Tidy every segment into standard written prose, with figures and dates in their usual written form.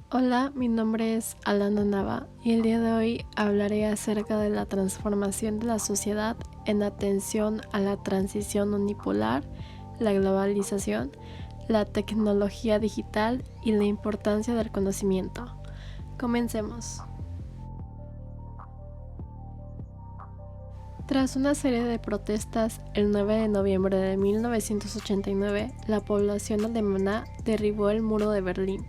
Hola, mi nombre es Alana Nava y el día de hoy hablaré acerca de la transformación de la sociedad en atención a la transición unipolar, la globalización, la tecnología digital y la importancia del conocimiento. Comencemos. Tras una serie de protestas, el 9 de noviembre de 1989, la población alemana derribó el muro de Berlín.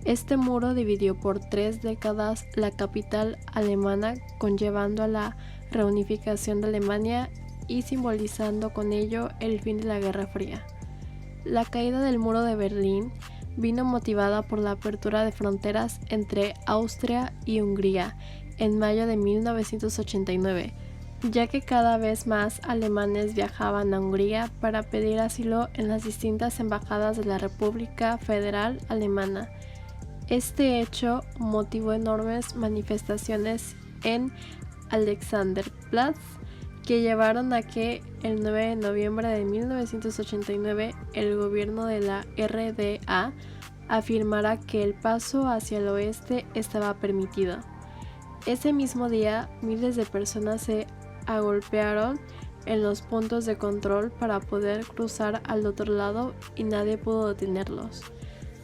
Este muro dividió por 3 décadas la capital alemana, conllevando a la reunificación de Alemania y simbolizando con ello el fin de la Guerra Fría. La caída del muro de Berlín vino motivada por la apertura de fronteras entre Austria y Hungría en mayo de 1989, ya que cada vez más alemanes viajaban a Hungría para pedir asilo en las distintas embajadas de la República Federal Alemana. Este hecho motivó enormes manifestaciones en Alexanderplatz que llevaron a que el 9 de noviembre de 1989 el gobierno de la RDA afirmara que el paso hacia el oeste estaba permitido. Ese mismo día, miles de personas se agolpearon en los puntos de control para poder cruzar al otro lado y nadie pudo detenerlos,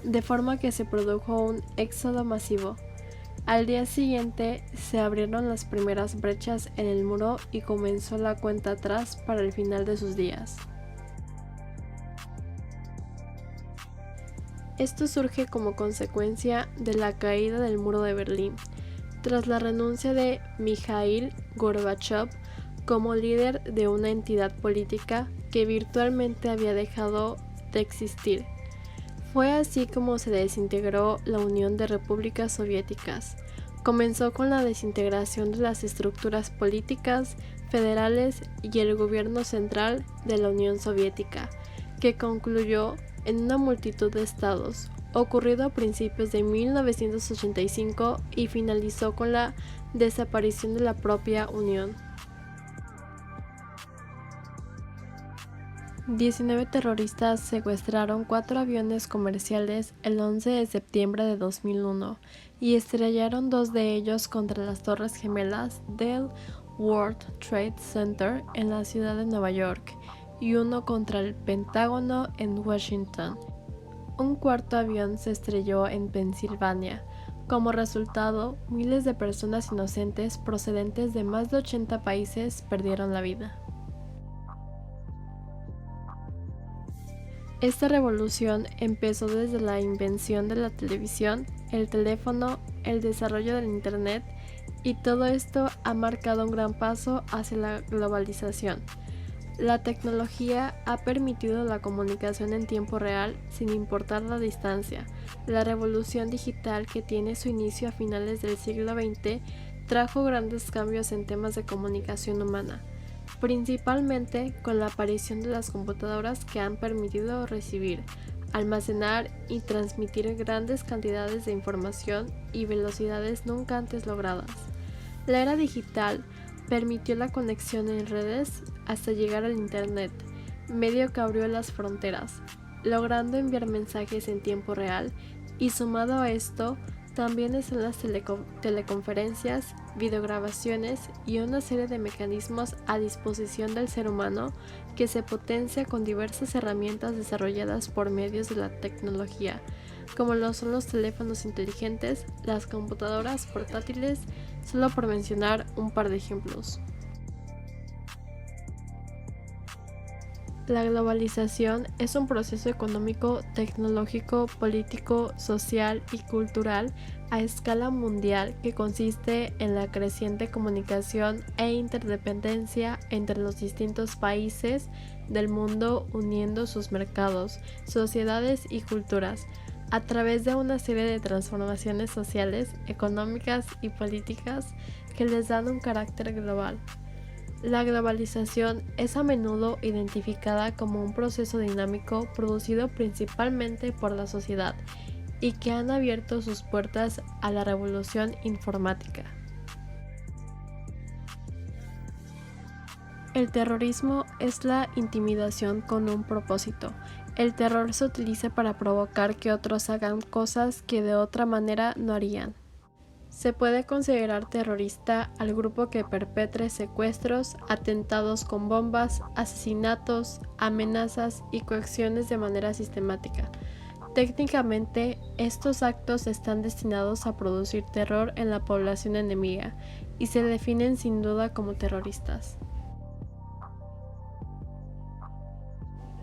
de forma que se produjo un éxodo masivo. Al día siguiente se abrieron las primeras brechas en el muro y comenzó la cuenta atrás para el final de sus días. Esto surge como consecuencia de la caída del muro de Berlín, tras la renuncia de Mikhail Gorbachev como líder de una entidad política que virtualmente había dejado de existir. Fue así como se desintegró la Unión de Repúblicas Soviéticas. Comenzó con la desintegración de las estructuras políticas, federales y el gobierno central de la Unión Soviética, que concluyó en una multitud de estados, ocurrido a principios de 1985 y finalizó con la desaparición de la propia Unión. 19 terroristas secuestraron 4 aviones comerciales el 11 de septiembre de 2001 y estrellaron 2 de ellos contra las Torres Gemelas del World Trade Center en la ciudad de Nueva York y uno contra el Pentágono en Washington. Un cuarto avión se estrelló en Pensilvania. Como resultado, miles de personas inocentes procedentes de más de 80 países perdieron la vida. Esta revolución empezó desde la invención de la televisión, el teléfono, el desarrollo del Internet, y todo esto ha marcado un gran paso hacia la globalización. La tecnología ha permitido la comunicación en tiempo real sin importar la distancia. La revolución digital, que tiene su inicio a finales del siglo XX, trajo grandes cambios en temas de comunicación humana, principalmente con la aparición de las computadoras que han permitido recibir, almacenar y transmitir grandes cantidades de información y velocidades nunca antes logradas. La era digital permitió la conexión en redes hasta llegar al Internet, medio que abrió las fronteras, logrando enviar mensajes en tiempo real, y sumado a esto, también están las teleconferencias, videograbaciones y una serie de mecanismos a disposición del ser humano que se potencia con diversas herramientas desarrolladas por medios de la tecnología, como lo son los teléfonos inteligentes, las computadoras portátiles, solo por mencionar un par de ejemplos. La globalización es un proceso económico, tecnológico, político, social y cultural a escala mundial que consiste en la creciente comunicación e interdependencia entre los distintos países del mundo, uniendo sus mercados, sociedades y culturas a través de una serie de transformaciones sociales, económicas y políticas que les dan un carácter global. La globalización es a menudo identificada como un proceso dinámico producido principalmente por la sociedad y que han abierto sus puertas a la revolución informática. El terrorismo es la intimidación con un propósito El terror se utiliza para provocar que otros hagan cosas que de otra manera no harían. Se puede considerar terrorista al grupo que perpetre secuestros, atentados con bombas, asesinatos, amenazas y coacciones de manera sistemática. Técnicamente, estos actos están destinados a producir terror en la población enemiga y se definen sin duda como terroristas.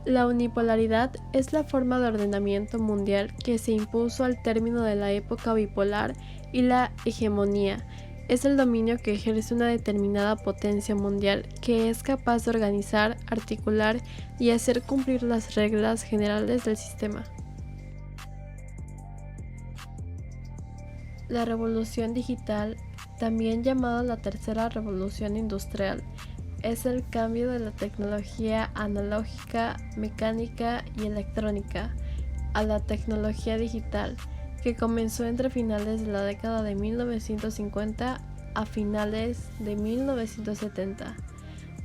La unipolaridad es la forma de ordenamiento mundial que se impuso al término de la época bipolar y la hegemonía es el dominio que ejerce una determinada potencia mundial que es capaz de organizar, articular y hacer cumplir las reglas generales del sistema. La revolución digital, también llamada la tercera revolución industrial, es el cambio de la tecnología analógica, mecánica y electrónica a la tecnología digital, que comenzó entre finales de la década de 1950 a finales de 1970,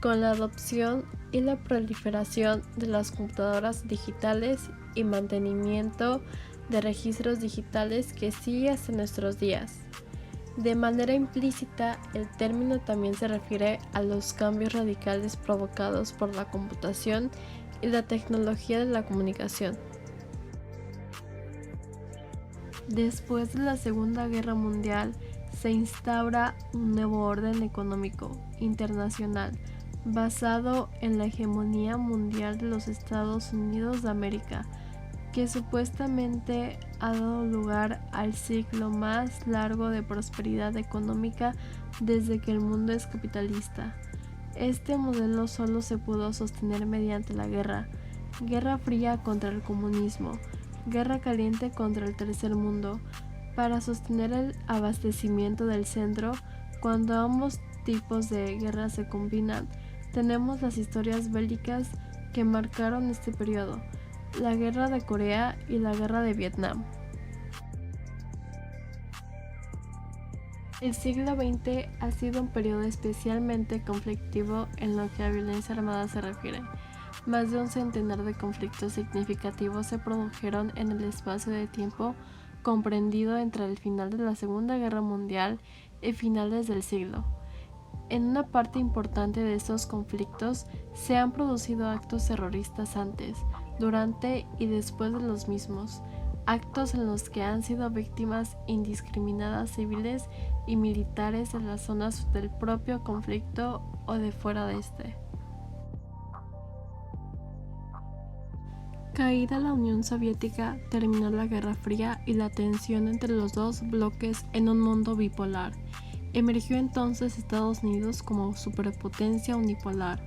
con la adopción y la proliferación de las computadoras digitales y mantenimiento de registros digitales que sigue hasta nuestros días. De manera implícita, el término también se refiere a los cambios radicales provocados por la computación y la tecnología de la comunicación. Después de la Segunda Guerra Mundial, se instaura un nuevo orden económico internacional basado en la hegemonía mundial de los Estados Unidos de América, que supuestamente ha dado lugar al ciclo más largo de prosperidad económica desde que el mundo es capitalista. Este modelo solo se pudo sostener mediante la guerra fría contra el comunismo, guerra caliente contra el tercer mundo, para sostener el abastecimiento del centro. Cuando ambos tipos de guerra se combinan, tenemos las historias bélicas que marcaron este periodo: la guerra de Corea y la guerra de Vietnam. El siglo XX ha sido un periodo especialmente conflictivo en lo que a violencia armada se refiere. Más de un centenar de conflictos significativos se produjeron en el espacio de tiempo comprendido entre el final de la Segunda Guerra Mundial y finales del siglo. En una parte importante de estos conflictos se han producido actos terroristas antes, durante y después de los mismos, actos en los que han sido víctimas indiscriminadas civiles y militares en las zonas del propio conflicto o de fuera de este. Caída la Unión Soviética, terminó la Guerra Fría y la tensión entre los dos bloques en un mundo bipolar. Emergió entonces Estados Unidos como superpotencia unipolar.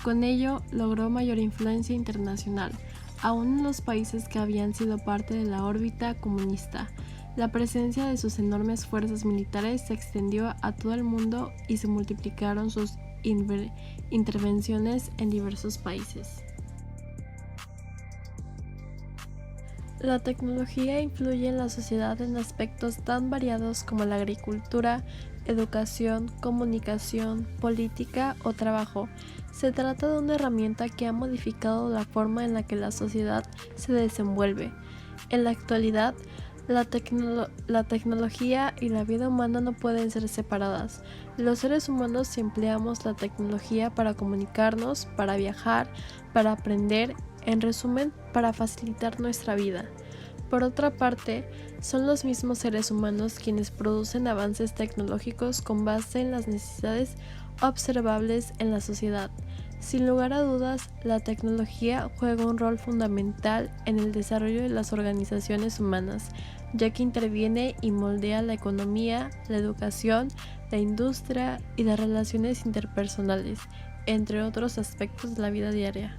Con ello logró mayor influencia internacional, aún en los países que habían sido parte de la órbita comunista. La presencia de sus enormes fuerzas militares se extendió a todo el mundo y se multiplicaron sus intervenciones en diversos países. La tecnología influye en la sociedad en aspectos tan variados como la agricultura, educación, comunicación, política o trabajo. Se trata de una herramienta que ha modificado la forma en la que la sociedad se desenvuelve. En la actualidad, la tecnología y la vida humana no pueden ser separadas. Los seres humanos empleamos la tecnología para comunicarnos, para viajar, para aprender, en resumen, para facilitar nuestra vida. Por otra parte, son los mismos seres humanos quienes producen avances tecnológicos con base en las necesidades observables en la sociedad. Sin lugar a dudas, la tecnología juega un rol fundamental en el desarrollo de las organizaciones humanas, ya que interviene y moldea la economía, la educación, la industria y las relaciones interpersonales, entre otros aspectos de la vida diaria.